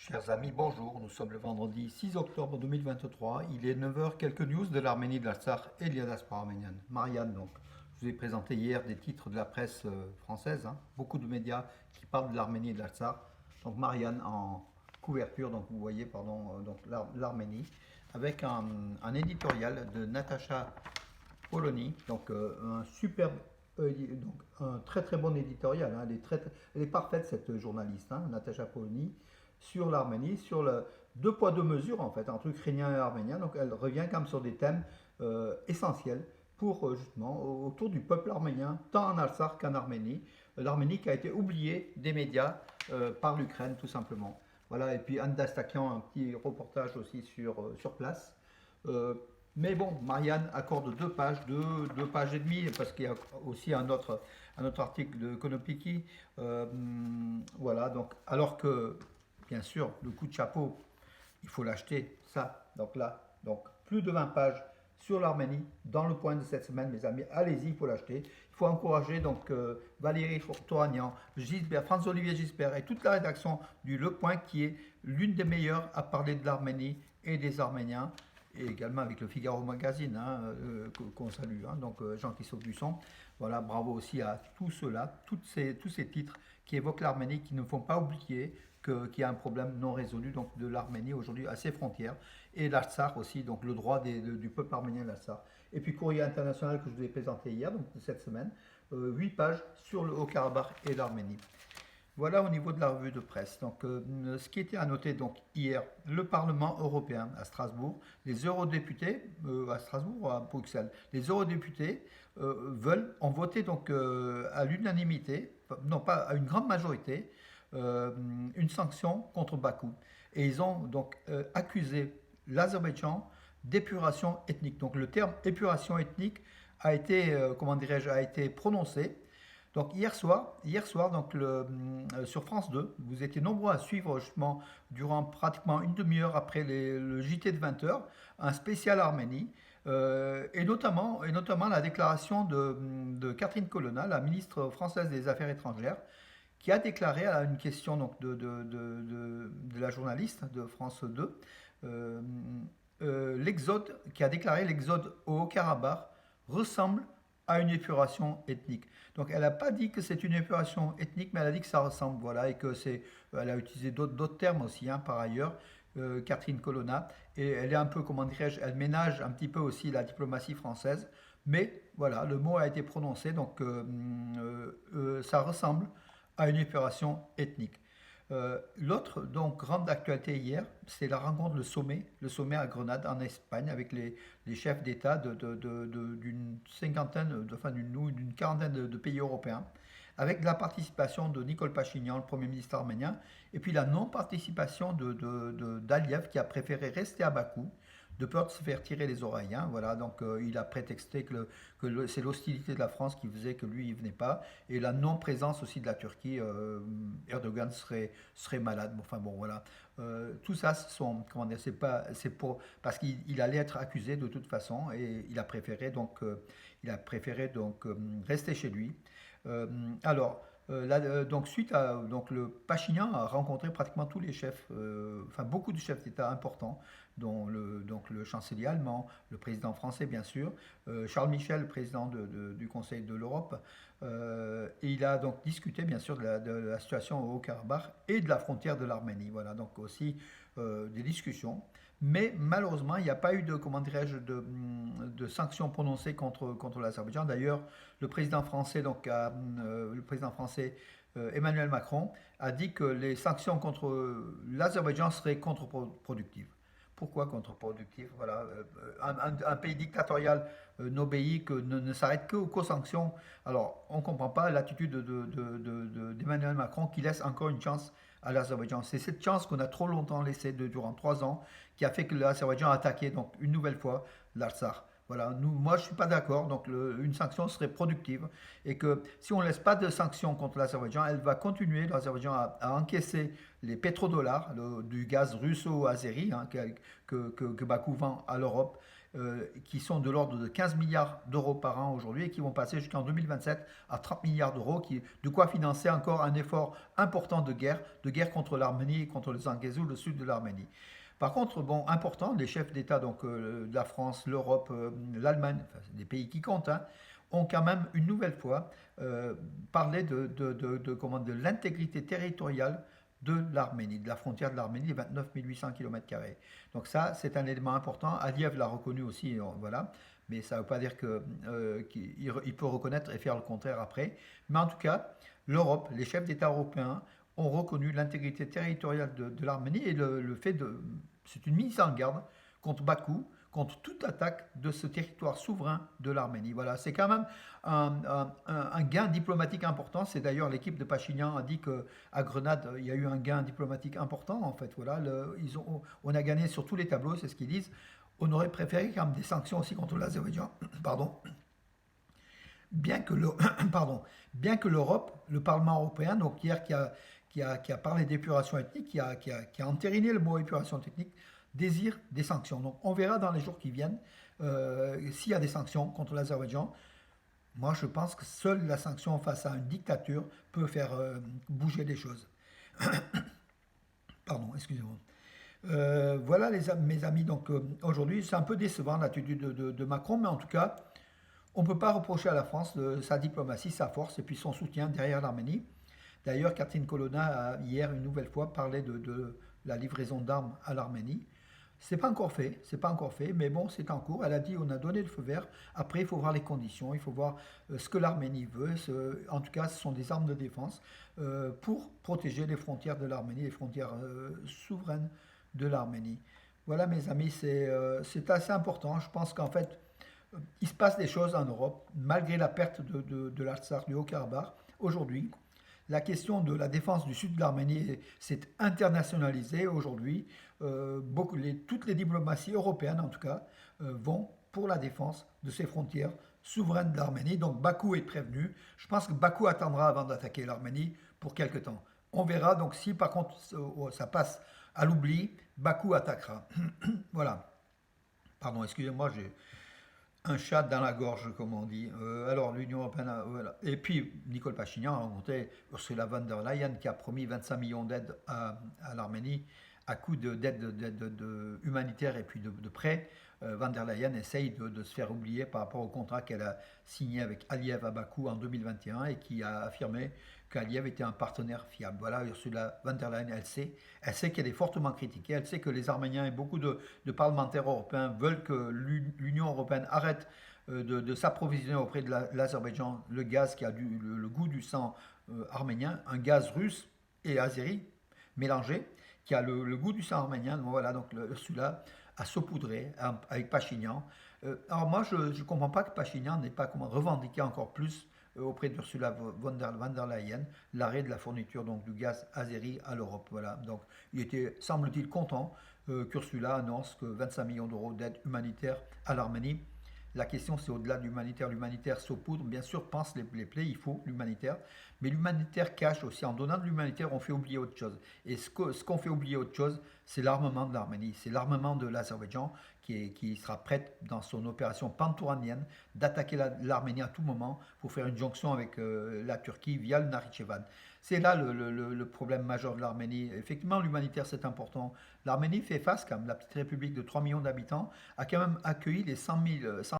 Chers amis, bonjour. Nous sommes le vendredi 6 octobre 2023. Il est 9 heures. Quelques news de l'Arménie, de l'Artsakh et de la diaspora arménienne. Marianne, donc, je vous ai présenté hier des titres de la presse française, hein. Beaucoup de médias qui parlent de l'Arménie et de l'Artsakh. Donc Marianne en couverture, donc vous voyez, pardon, donc l'Arménie, avec un éditorial de Natacha Polony, donc un superbe, donc un très très bon éditorial, hein. Elle est parfaite cette journaliste, hein, Natacha Polony, sur l'Arménie, sur le deux poids deux mesures en fait entre ukrainien et arménien. Donc elle revient quand même sur des thèmes essentiels pour justement autour du peuple arménien, tant en Artsakh qu'en Arménie. L'Arménie qui a été oubliée des médias par l'Ukraine tout simplement. Voilà, et puis Anne Dastakian, un petit reportage aussi sur place. Euh, mais bon, Marianne accorde deux pages et demie, parce qu'il y a aussi un autre article de Konopiki. Voilà, donc, alors que, bien sûr, le coup de chapeau, il faut l'acheter, ça. Donc là, donc plus de 20 pages sur l'Arménie dans le point de cette semaine, mes amis. Allez-y, il faut l'acheter. Il faut encourager donc Valérie Touragnan, Gisbert, Franz-Olivier Gisbert et toute la rédaction du Le Point qui est l'une des meilleures à parler de l'Arménie et des Arméniens et également avec le Figaro Magazine, hein, qu'on salue, hein, donc Jean-Christophe Busson. Voilà, bravo aussi à tous ceux-là, tous ces titres qui évoquent l'Arménie, qui ne font pas oublier qu'il y a un problème non résolu donc, de l'Arménie aujourd'hui à ses frontières, et l'Artsakh aussi, donc le droit du peuple arménien de l'Artsakh. Et puis Courrier international que je vous ai présenté hier, donc cette semaine, 8 pages sur le Haut-Karabakh et l'Arménie. Voilà au niveau de la revue de presse. Donc, ce qui était à noter donc hier, le Parlement européen à Strasbourg, les eurodéputés à Strasbourg ou à Bruxelles, les eurodéputés ont voté donc à l'unanimité, non pas à une grande majorité, une sanction contre Bakou. Et ils ont donc accusé l'Azerbaïdjan d'épuration ethnique. Donc le terme épuration ethnique a été, comment dirais-je, a été prononcé. Donc hier soir donc sur France 2, vous étiez nombreux à suivre justement durant pratiquement une demi-heure après le JT de 20 heures, un spécial Arménie, et notamment la déclaration de Catherine Colonna, la ministre française des Affaires étrangères, qui a déclaré à une question donc, de la journaliste de France 2, qui a déclaré l'exode au Haut-Karabakh ressemble à une épuration ethnique. Donc elle n'a pas dit que c'est une épuration ethnique, mais elle a dit que ça ressemble, voilà, et que c'est, elle a utilisé d'autres termes aussi, hein, par ailleurs, Catherine Colonna, et elle est un peu, comment dirais-je, elle ménage un petit peu aussi la diplomatie française, mais voilà, le mot a été prononcé, donc ça ressemble à une épuration ethnique. L'autre donc grande actualité hier, c'est la rencontre, le sommet à Grenade en Espagne avec les chefs d'État d'une cinquantaine, enfin d'une quarantaine de pays européens, avec la participation de Nicole Pachinian, le Premier ministre arménien, et puis la non-participation d'Aliyev qui a préféré rester à Bakou, de peur de se faire tirer les oreilles, hein. Voilà, donc il a prétexté c'est l'hostilité de la France qui faisait que lui, il venait pas, et la non-présence aussi de la Turquie. Erdogan serait malade. Enfin bon, voilà. Tout ça, comment dire, c'est pour, parce qu'il allait être accusé de toute façon, et il a préféré donc rester chez lui. Alors, donc suite à donc le Pachinian a rencontré pratiquement tous les chefs, enfin beaucoup de chefs d'État importants, dont donc le chancelier allemand, le président français bien sûr, Charles Michel, le président du Conseil de l'Europe, et il a donc discuté bien sûr de la situation au Haut-Karabakh et de la frontière de l'Arménie. Voilà, donc aussi des discussions. Mais malheureusement, il n'y a pas eu de, comment dirais-je, de sanctions prononcées contre l'Azerbaïdjan. D'ailleurs, le président français, Emmanuel Macron, a dit que les sanctions contre l'Azerbaïdjan seraient contre-productives. Pourquoi contre-productif? Voilà, un pays dictatorial n'obéit ne s'arrête qu'aux sanctions. Alors, on ne comprend pas l'attitude d'Emmanuel Macron qui laisse encore une chance à l'Azerbaïdjan. C'est cette chance qu'on a trop longtemps laissée durant 3 ans qui a fait que l'Azerbaïdjan a attaqué donc une nouvelle fois l'Artsakh. Voilà, moi je ne suis pas d'accord, donc une sanction serait productive et que si on ne laisse pas de sanctions contre l'Azerbaïdjan, elle va continuer, l'Azerbaïdjan, à encaisser les pétrodollars du gaz russo-azéri, hein, que Bakou vend à l'Europe, qui sont de l'ordre de 15 milliards d'euros par an aujourd'hui et qui vont passer jusqu'en 2027 à 30 milliards d'euros, de quoi financer encore un effort important de guerre contre l'Arménie et contre le Zangezur, le sud de l'Arménie. Par contre, bon, important, les chefs d'État donc de la France, l'Europe, l'Allemagne, enfin, des pays qui comptent, hein, ont quand même une nouvelle fois parlé de l'intégrité territoriale de l'Arménie, de la frontière de l'Arménie, les 29 800 km². Donc ça, c'est un élément important. Aliyev l'a reconnu aussi, voilà. Mais ça ne veut pas dire qu'il peut reconnaître et faire le contraire après. Mais en tout cas, l'Europe, les chefs d'État européens ont reconnu l'intégrité territoriale de l'Arménie et le fait de... C'est une mise en garde contre Bakou, contre toute attaque de ce territoire souverain de l'Arménie. Voilà, c'est quand même un gain diplomatique important. C'est d'ailleurs l'équipe de Pachinian a dit qu'à Grenade, il y a eu un gain diplomatique important. En fait, voilà, on a gagné sur tous les tableaux, c'est ce qu'ils disent. On aurait préféré quand même des sanctions aussi contre l'Azerbaïdjan. Pardon. Bien que bien que l'Europe, le Parlement européen, donc hier qui a parlé d'épuration ethnique, qui a entériné le mot épuration ethnique, désire des sanctions. Donc on verra dans les jours qui viennent s'il y a des sanctions contre l'Azerbaïdjan. Moi je pense que seule la sanction face à une dictature peut faire bouger les choses. Pardon, excusez-moi. Voilà mes amis, donc aujourd'hui c'est un peu décevant l'attitude de Macron, mais en tout cas on ne peut pas reprocher à la France sa diplomatie, sa force et puis son soutien derrière l'Arménie. D'ailleurs, Catherine Colonna a hier une nouvelle fois parlé de la livraison d'armes à l'Arménie. C'est pas encore fait, c'est pas encore fait, mais bon, c'est en cours. Elle a dit, on a donné le feu vert. Après, il faut voir les conditions, il faut voir ce que l'Arménie veut. En tout cas, ce sont des armes de défense pour protéger les frontières de l'Arménie, les frontières souveraines de l'Arménie. Voilà, mes amis, c'est assez important. Je pense qu'en fait, il se passe des choses en Europe, malgré la perte de l'Artsakh, du Haut-Karabakh. Aujourd'hui, la question de la défense du sud de l'Arménie s'est internationalisée aujourd'hui. Toutes les diplomaties européennes, en tout cas, vont pour la défense de ces frontières souveraines de l'Arménie. Donc Bakou est prévenu. Je pense que Bakou attendra avant d'attaquer l'Arménie pour quelque temps. On verra. Donc si par contre ça passe à l'oubli, Bakou attaquera. Voilà. Pardon, excusez-moi, j'ai un chat dans la gorge, comme on dit. Alors, l'Union européenne, voilà. Et puis, Nicole Pachinian a rencontré Ursula von der Leyen qui a promis 25 millions d'aides à l'Arménie à coup d'aide humanitaire et puis de prêts. Von der Leyen essaye de se faire oublier par rapport au contrat qu'elle a signé avec Aliyev à Bakou en 2021 et qui a affirmé qu'Aliyev était un partenaire fiable. Voilà, Ursula von der Leyen, elle sait qu'elle est fortement critiquée, elle sait que les Arméniens et beaucoup de parlementaires européens veulent que l'Union européenne arrête de s'approvisionner auprès de l'Azerbaïdjan le gaz qui a le goût du sang arménien, un gaz russe et azéri mélangé, qui a le goût du sang arménien. Donc voilà, donc celui-là a saupoudré avec Pachinian. Alors moi, je ne comprends pas que Pachinian n'ait pas revendiqué encore plus auprès d'Ursula von der Leyen l'arrêt de la fourniture donc, du gaz azéri à l'Europe. Voilà. Donc il était, semble-t-il, content qu'Ursula annonce que 25 millions d'euros d'aide humanitaire à l'Arménie. La question, c'est au-delà de l'humanitaire. L'humanitaire saupoudre, bien sûr, pense les plaies, il faut l'humanitaire. Mais l'humanitaire cache aussi. En donnant de l'humanitaire, on fait oublier autre chose. Et ce qu'on fait oublier autre chose, c'est l'armement de l'Arménie. C'est l'armement de l'Azerbaïdjan qui sera prête dans son opération pantouranienne d'attaquer l'Arménie à tout moment pour faire une jonction avec la Turquie via le Nakhitchevan. C'est là le problème majeur de l'Arménie. Effectivement, l'humanitaire, c'est important. L'Arménie fait face, quand même, la petite république de 3 millions d'habitants, a quand même accueilli les 100 000